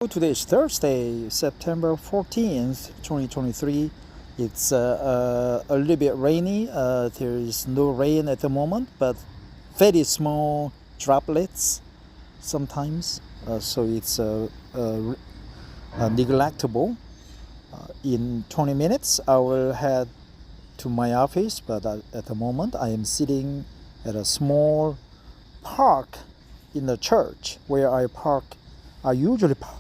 Today is Thursday, September 14th, 2023. It's a little bit rainy. There is no rain at the moment, but very small droplets sometimes. So it's neglectable. In 20 minutes, I will head to my office, but at the moment, I am sitting at a small park in the church where I usually park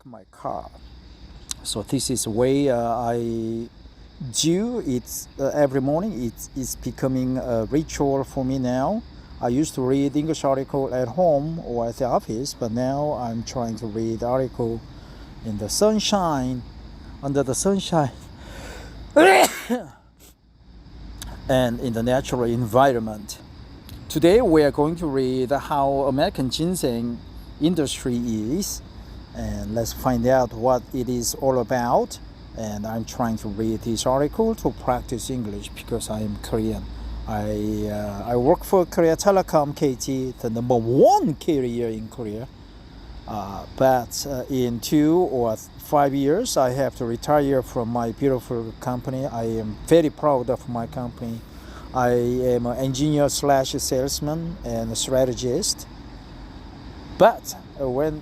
my car. So this is the way I do it every morning. It's becoming a ritual for me now. I used to read English article at home or at the office, but now I'm trying to read article in the sunshine, under the sunshine, and in the natural environment. Today we are going to read how American ginseng industry is, and let's find out what it is all about. And I'm trying to read this article to practice English because I am Korean. I work for Korea Telecom KT, the number one carrier in Korea. But in 2 or 5 years, I have to retire from my beautiful company. I am very proud of my company. I am an engineer / salesman and a strategist. But when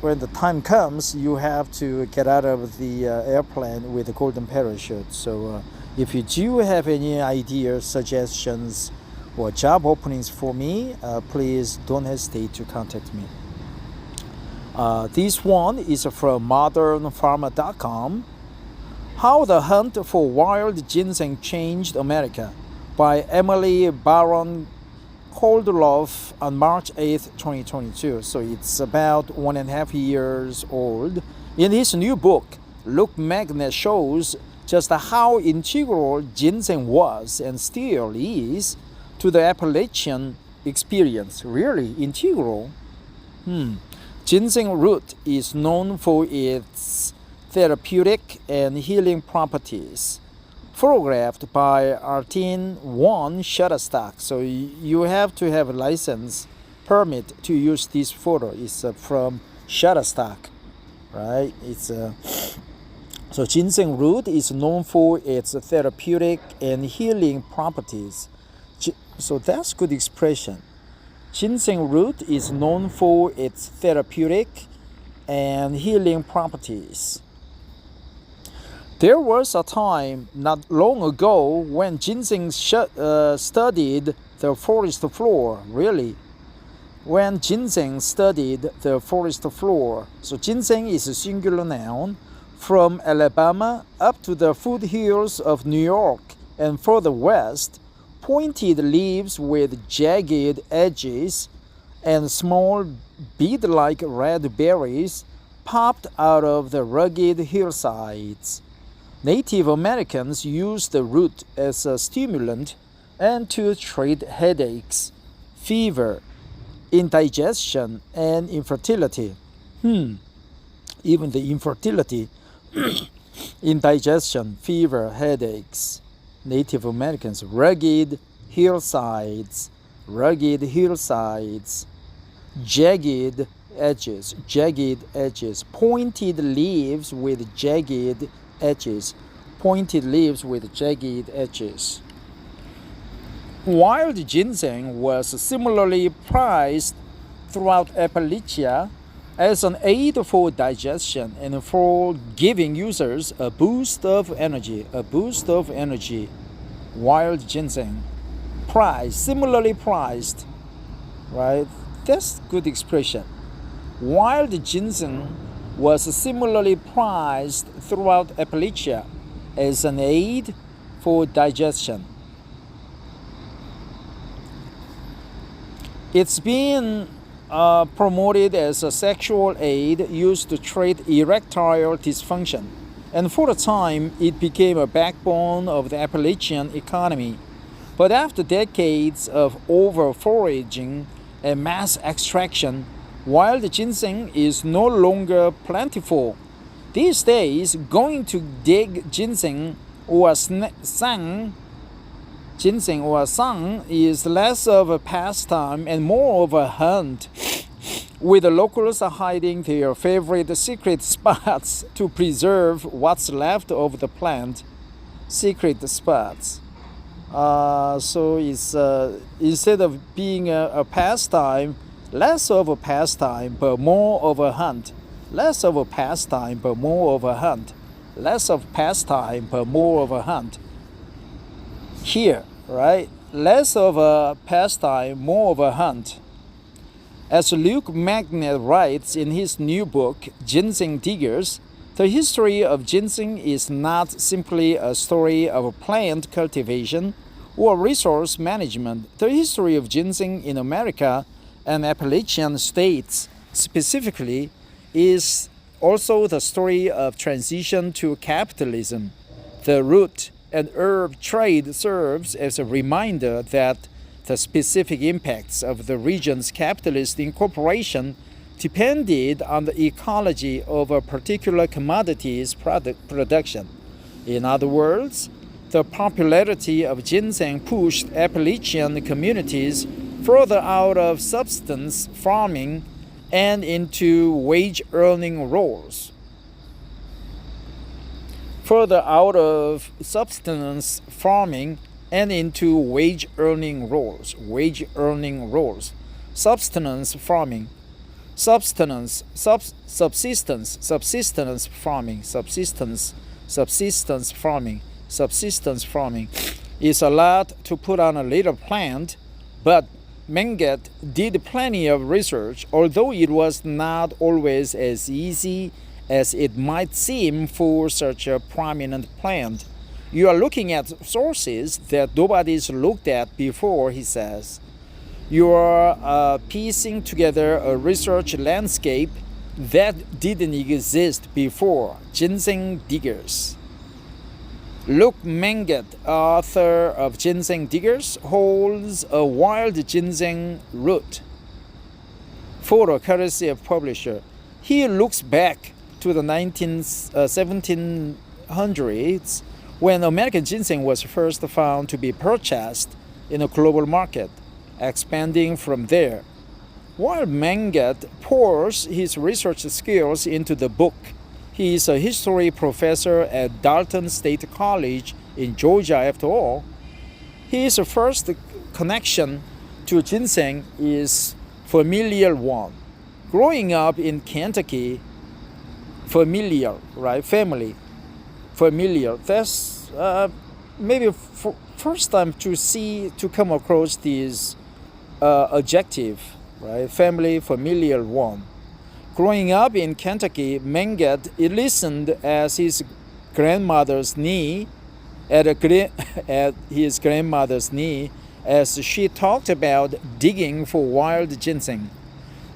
the time comes, you have to get out of the airplane with a golden parachute. So if you do have any ideas, suggestions, or job openings for me, please don't hesitate to contact me. This one is from modernpharma.com. How the Hunt for Wild Ginseng Changed America by Emily Baron Koldloff on March 8th, 2022. So it's about 1.5 years old. In his new book, Luke Magnus shows just how integral ginseng was and still is to the Appalachian experience. Really integral? Ginseng root is known for its therapeutic and healing properties. Photographed by Artin One Shutterstock. So you have to have a license permit to use this photo. It's from Shutterstock, right? So ginseng root is known for its therapeutic and healing properties. So that's good expression. Ginseng root is known for its therapeutic and healing properties. There was a time not long ago when ginseng studied the forest floor. Really? When ginseng studied the forest floor. So ginseng is a singular noun. From Alabama up to the foothills of New York and further west, pointed leaves with jagged edges and small bead-like red berries popped out of the rugged hillsides. Native Americans used the root as a stimulant and to treat headaches, fever, indigestion, and infertility. Even the infertility, indigestion, fever, headaches. Native Americans, rugged hillsides, jagged edges, pointed leaves with jagged edges. Wild ginseng was similarly prized throughout Appalachia as an aid for digestion and for giving users a boost of energy. Wild ginseng, similarly prized, right? That's good expression. Wild ginseng was similarly prized throughout Appalachia as an aid for digestion. It's been promoted as a sexual aid used to treat erectile dysfunction, and for a time it became a backbone of the Appalachian economy. But after decades of over-foraging and mass extraction, wild ginseng is no longer plentiful. These days, going to dig ginseng or sang is less of a pastime and more of a hunt. with the locals hiding their favorite secret spots to preserve what's left of the plant. Secret spots. So it's instead of being a pastime, less of a pastime, but more of a hunt. Less of a pastime, but more of a hunt. Less of pastime, but more of a hunt. Here, right? Less of a pastime, more of a hunt. As Luke Magnet writes in his new book, Ginseng Diggers, the history of ginseng is not simply a story of plant cultivation or resource management. The history of ginseng in America and Appalachian states specifically is also the story of transition to capitalism. The root and herb trade serves as a reminder that the specific impacts of the region's capitalist incorporation depended on the ecology of a particular commodity's production. In other words, the popularity of ginseng pushed Appalachian communities further out of subsistence farming and into wage-earning roles. Further out of subsistence farming and into wage-earning roles. Wage-earning roles. Subsistence farming. Subsistence farming. Subsistence farming is a lot to put on a little plant, but Menget did plenty of research, although it was not always as easy as it might seem for such a prominent plant. You are looking at sources that nobody's looked at before, he says. You are piecing together a research landscape that didn't exist before. Ginseng Diggers. Luke Menget, author of Ginseng Diggers, holds a wild ginseng root. Photo courtesy of publisher. He looks back to the 1700s when American ginseng was first found to be purchased in a global market, expanding from there. While Menget pours his research skills into the book, he is a history professor at Dalton State College in Georgia after all. His first connection to ginseng is familial one. Growing up in Kentucky, familial, right? Family. Familiar. That's maybe first time to come across this adjective, right? Family, familial one. Growing up in Kentucky, Menget listened as his grandmother's knee at his grandmother's knee as she talked about digging for wild ginseng.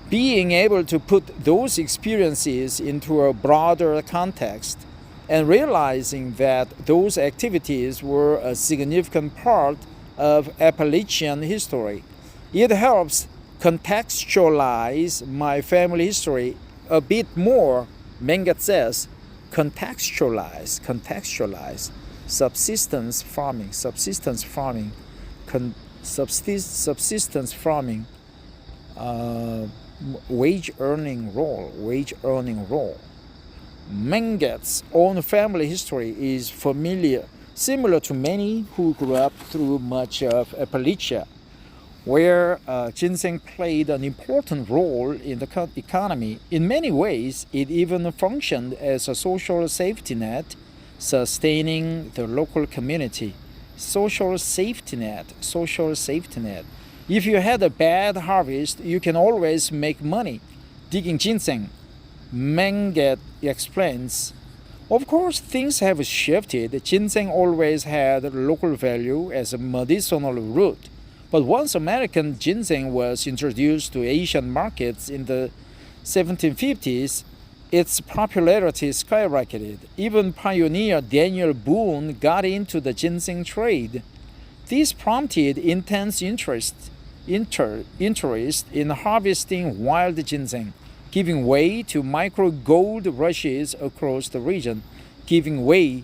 Being able to put those experiences into a broader context and realizing that those activities were a significant part of Appalachian history. It helps contextualize my family history a bit more, Menget says. Contextualize. Subsistence farming, wage-earning role. Menget's own family history is similar to many who grew up through much of Appalachia, where ginseng played an important role in the economy. In many ways, it even functioned as a social safety net, sustaining the local community. Social safety net. If you had a bad harvest, you can always make money digging ginseng, Menget explains. Of course, things have shifted. Ginseng always had local value as a medicinal root. But once American ginseng was introduced to Asian markets in the 1750s, its popularity skyrocketed. Even pioneer Daniel Boone got into the ginseng trade. This prompted intense interest in harvesting wild ginseng, giving way to micro gold rushes across the region, giving way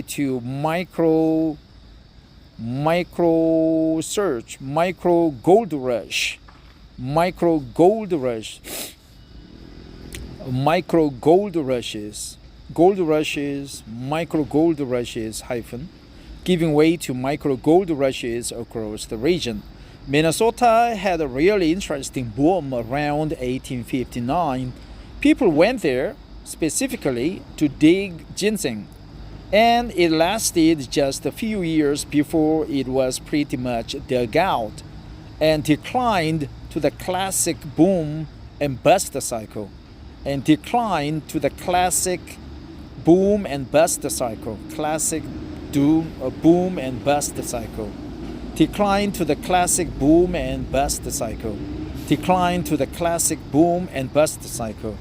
to micro gold rush. micro gold rush, micro gold rushes, micro gold rushes hyphen, giving way to micro gold rushes across the region. Minnesota had a really interesting boom around 1859. People went there specifically to dig ginseng, and it lasted just a few years before it was pretty much dug out and declined to the classic boom and bust cycle. Boom and bust cycle. Boom and bust cycle. Decline to the classic boom and bust cycle. Decline to the classic boom and bust cycle.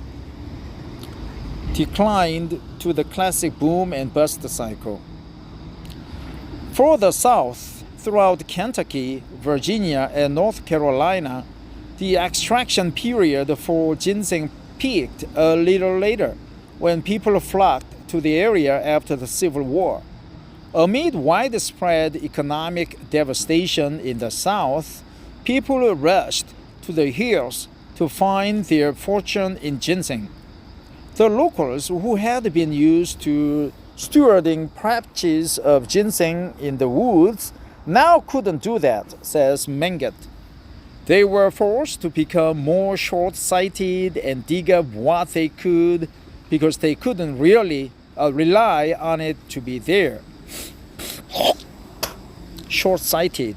Declined to the classic boom and bust cycle. Further south, throughout Kentucky, Virginia, and North Carolina, the extraction period for ginseng peaked a little later when people flocked to the area after the Civil War. Amid widespread economic devastation in the South, people rushed to the hills to find their fortune in ginseng. The locals, who had been used to stewarding patches of ginseng in the woods, now couldn't do that, says Menget. They were forced to become more short-sighted and dig up what they could because they couldn't really rely on it to be there. Short-sighted.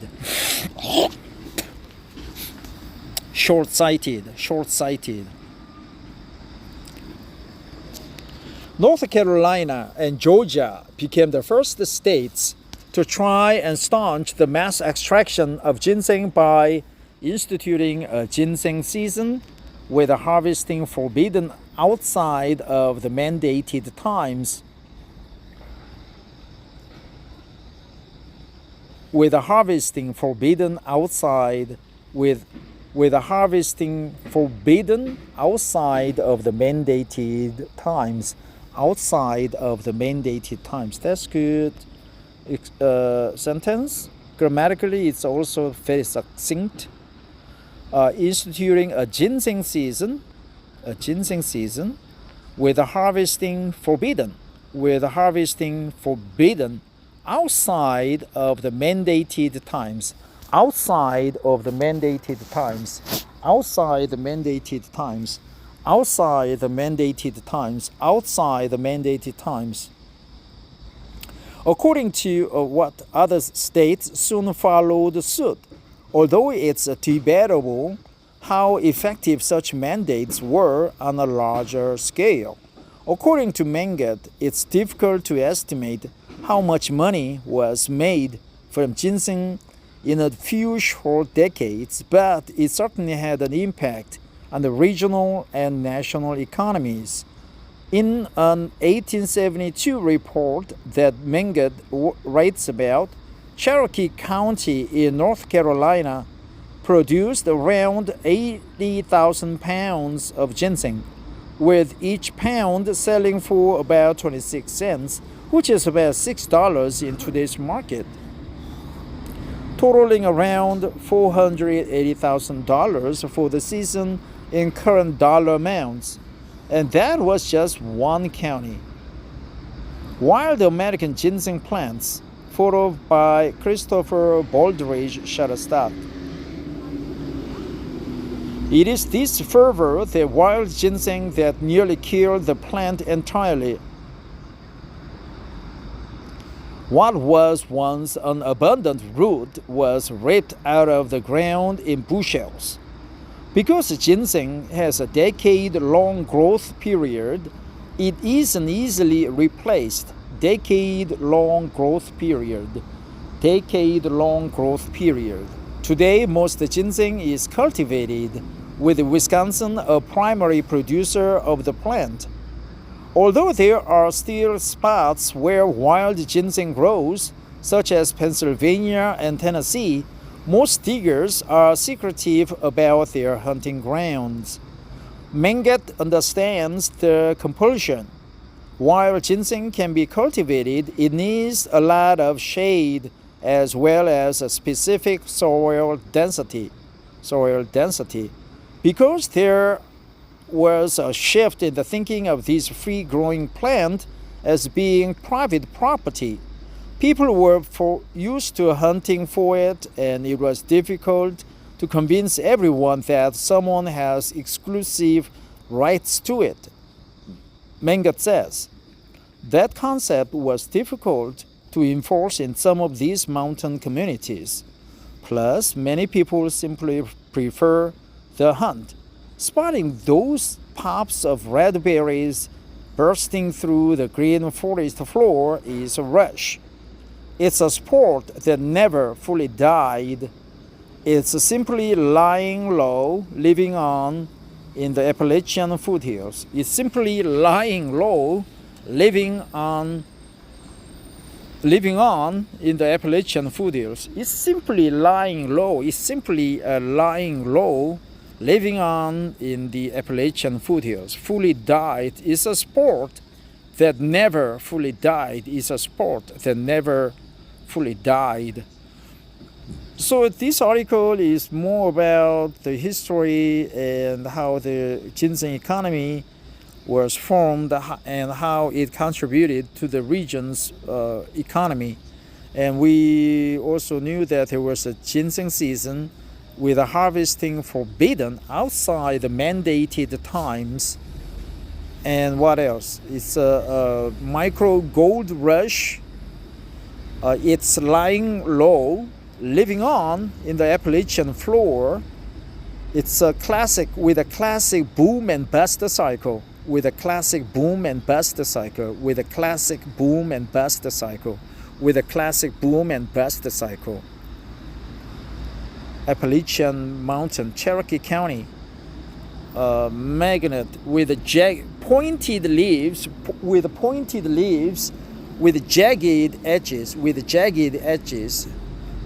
North Carolina and Georgia became the first states to try and staunch the mass extraction of ginseng by instituting a ginseng season with harvesting forbidden outside of the mandated times. With harvesting forbidden outside of the mandated times. That's good sentence. Grammatically, it's also very succinct. Instituting a ginseng season with harvesting forbidden outside of the mandated times. Outside the mandated times. According to what other states soon followed suit, although it's debatable how effective such mandates were on a larger scale. According to Menget, it's difficult to estimate how much money was made from ginseng in a few short decades, but it certainly had an impact on the regional and national economies. In an 1872 report that Menget writes about, Cherokee County in North Carolina produced around 80,000 pounds of ginseng, with each pound selling for about 26 cents, which is about $6 in today's market, totaling around $480,000 for the season in current dollar amounts. And that was just one county. Wild American ginseng plants, photo by Christopher Baldridge Shutterstock. It is this fervor, the wild ginseng, that nearly killed the plant entirely. What was once an abundant root was ripped out of the ground in bushels. Because ginseng has a decade-long growth period, it isn't easily replaced. Decade-long growth period. Today, most ginseng is cultivated, with Wisconsin a primary producer of the plant. Although there are still spots where wild ginseng grows, such as Pennsylvania and Tennessee, most diggers are secretive about their hunting grounds. Menget understands the compulsion. While ginseng can be cultivated, it needs a lot of shade as well as a specific soil density. soil density. Because there was a shift in the thinking of this free-growing plant as being private property. People were used to hunting for it, and it was difficult to convince everyone that someone has exclusive rights to it. Menget says that concept was difficult to enforce in some of these mountain communities. Plus, many people simply prefer the hunt. Spotting those pops of red berries bursting through the green forest floor is a rush. It's a sport that never fully died. It's simply lying low, living on in the Appalachian foothills. It's simply lying low, living on in the Appalachian foothills. It's simply lying low. It's simply lying low, living on in the Appalachian foothills. Fully died is a sport that never fully died. Is a sport that never fully died. So this article is more about the history and how the ginseng economy was formed and how it contributed to the region's economy. And we also knew that there was a ginseng season with a harvesting forbidden outside the mandated times. And what else? It's a micro gold rush. It's lying low, living on in the Appalachian floor. It's a classic with a classic boom and bust cycle. With a classic boom and bust cycle. With a classic boom and bust cycle. With a classic boom and bust cycle. Appalachian Mountain, Cherokee County. Magnet with pointed leaves, with jagged edges,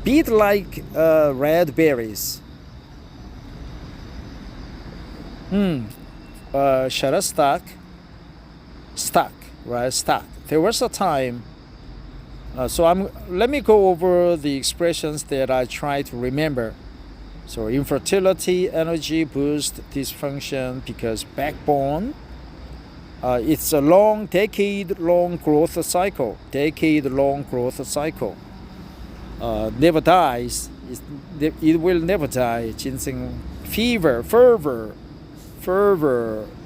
bead like red berries. Shutterstock, stock. There was a time. Let me go over the expressions that I try to remember. So infertility, energy boost, dysfunction, because backbone. It's a decade-long growth cycle. Never dies. It will never die. Ginseng fever, fervor,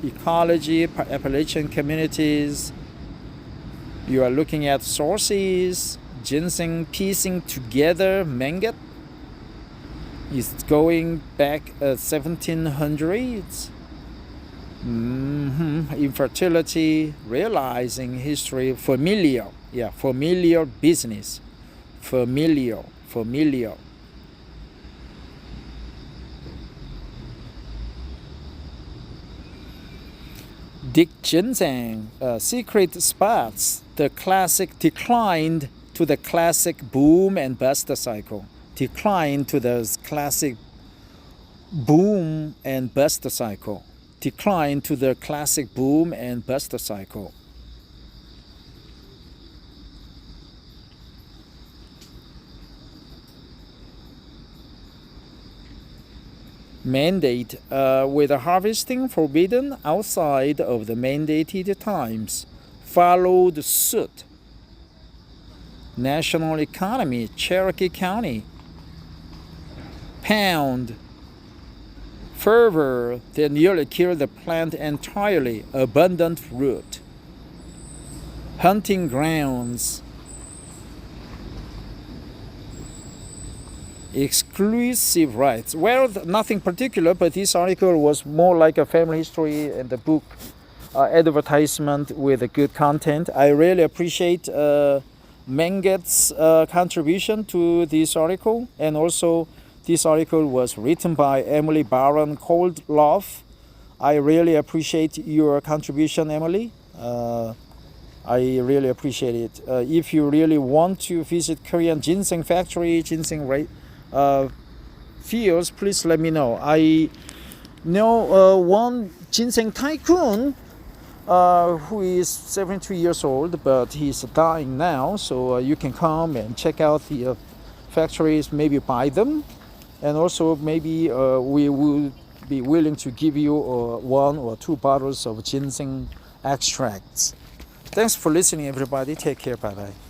ecology, Appalachian communities. You are looking at sources. Ginseng piecing together Menget. It's going back 1700s. Infertility, realizing history, familial business, familial. Dick Ginseng, secret spots. The classic declined to the classic boom and bust cycle. Declined to the classic boom and bust cycle. Decline to the classic boom and bust cycle. Mandate with harvesting forbidden outside of the mandated times. Followed suit. National economy, Cherokee County. Pound. Fervor that nearly killed the plant entirely. Abundant root. Hunting grounds. Exclusive rights. Well, nothing particular, but this article was more like a family history and the book advertisement with a good content. I really appreciate Menget's contribution to this article, and also this article was written by Emily Baron Koldloff. I really appreciate your contribution, Emily. I really appreciate it. If you really want to visit Korean ginseng factory, ginseng fields, please let me know. I know one ginseng tycoon who is 73 years old, but he's dying now. So you can come and check out the factories, maybe buy them. And also maybe we will be willing to give you 1 or 2 bottles of ginseng extracts. Thanks for listening, everybody. Take care. Bye bye.